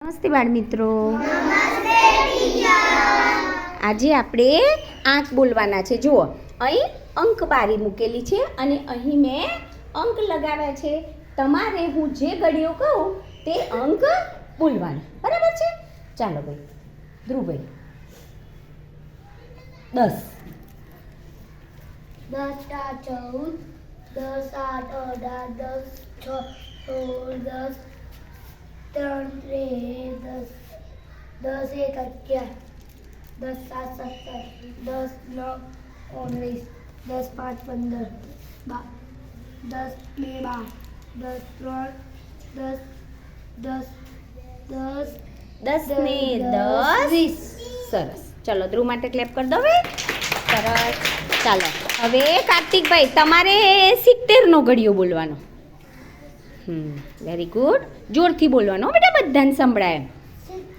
નમસ્તે બાળ મિત્રો. આજે આપણે આંક બોલવાના છે. જુઓ, અહીં અંક બારી મૂકેલી છે અને અહીં મેં અંક લગાવ્યા છે. તમારે હું જે ઘડીઓ કહું તે અંક બોલવાના, બરાબર છે? ચાલો ભાઈ, ધ્રુવભાઈ. 10 10 * 14 10 8 18 10 6 16 10 3 10 10 1 11 10 7 17 10 5 15 10 6 7 10 10 સરસ. ચલો, ધ્રુવ માટે ક્લેપ કરી દો ભાઈ. સરસ. ચાલો, હવે કાર્તિકભાઈ, તમારે 70 નો ઘડિયો બોલવાનો. Very good. જોરથી બોલવાનો બેટા, બધાને સંભળાય. 70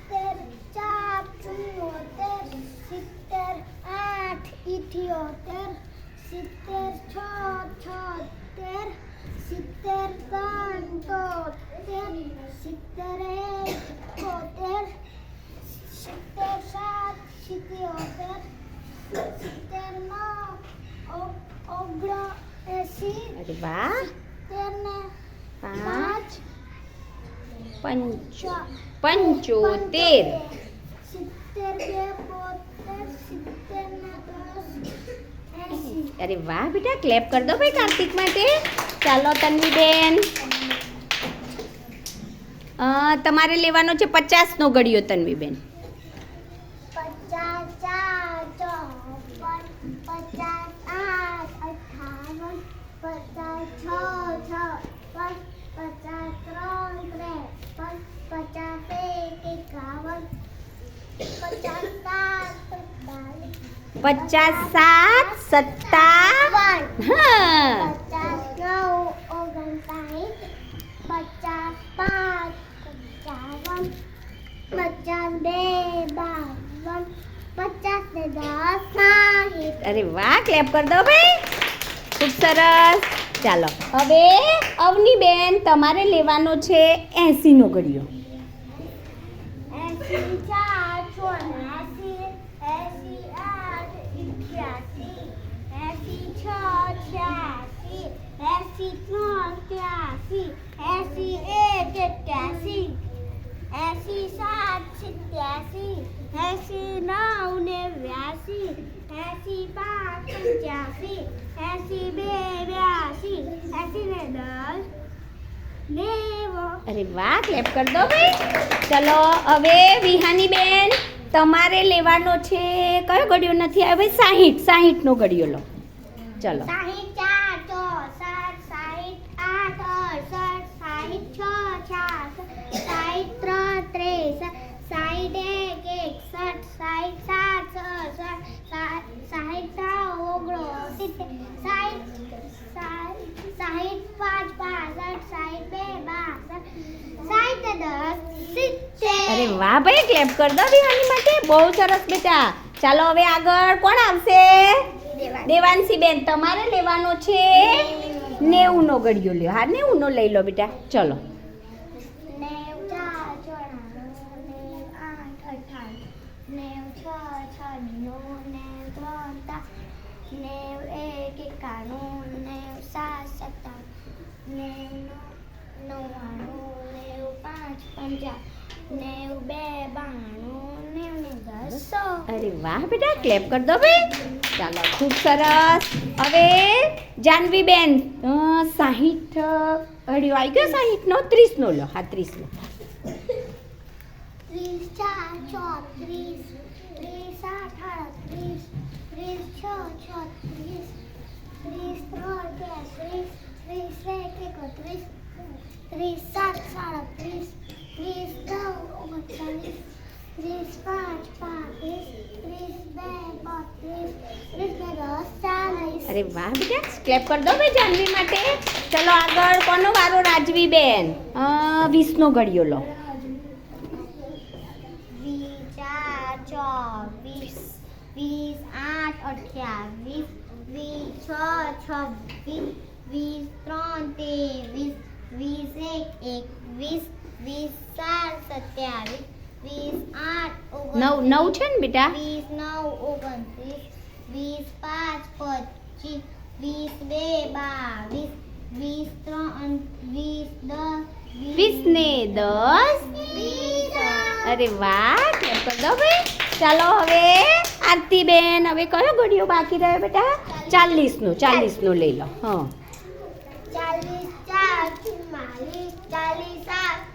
અરે વાહ. 5 75 અરે વાહ બેટા, ક્લેપ કરી દો ભાઈ કાર્તિક માટે. ચાલો તન્વીબેન, તમારે લેવાનો છે 50 નો ઘડિયો. તન્વીબેન, 50 7 57 અરે વાહ, ક્લેપ કરી દો ભાઈ. ખૂબ સરસ. ચાલો, હવે અવનીબેન, તમારે લેવાનો છે 80 નો ઘડિયો. 90 અરે વાહ, ક્લેપ કરી દો ભાઈ. ચલો, હવે વિહાનીબેન, તમારે લેવાનો છે કયો ઘડિયો નથી આવ્યો ભાઈ? 60 નો ઘડિયો લો. ચલો, 70 અરે વાહ ભાઈ, ક્લેપ કરી દો વિહાની માટે. બહુ સરસ બેટા. ચાલો, હવે આગળ કોણ આવશે? દેવાંશીબેન, તમારે લેવાનો છે 90 નો ઘડિયો લ્યો. હા, 90 નો લઈ લો બેટા. ચલો, 100 અરે વાહ બેટા, ક્લેપ કરી દો ભાઈ. ચાલો, ખૂબ સરસ. હવે જાનવીબેન, 60 ઘડિયો આવી ગયો. 60 નો 30 નો લો. હા, 30 લો. 30 અરે વાહ બેટા, ક્લેપ કરી દો ભાઈ જાનવી માટે. ચલો, આગળ કોનો વારો? રાજવીબેન, 20 નો ઘડિયો લો. 20 8 28 20 6 26 20 3 23 21 21 20 4 27 20 8 9 છે ને બેટા 20 9 29 20 5 25 20 2 22 20 3 20 10 20 ને 10 અરે વાહ clap કરી દો ભાઈ ચાલો હવે આરતી બેન હવે કયો ઘડિયો બાકી રહ્યો બેટા 40 નો લઈ લો હા 40 4 44 40 7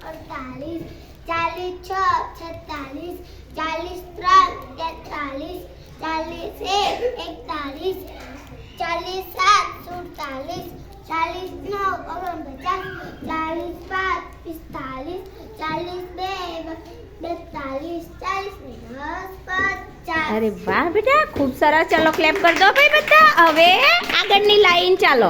48 40 6 46 43 43 41 41 47 48 49 અરે વાહ બેટા ખૂબ સરસ ચાલો ક્લેપ કરી દો ભાઈ બધા હવે આગળની લાઈન ચાલો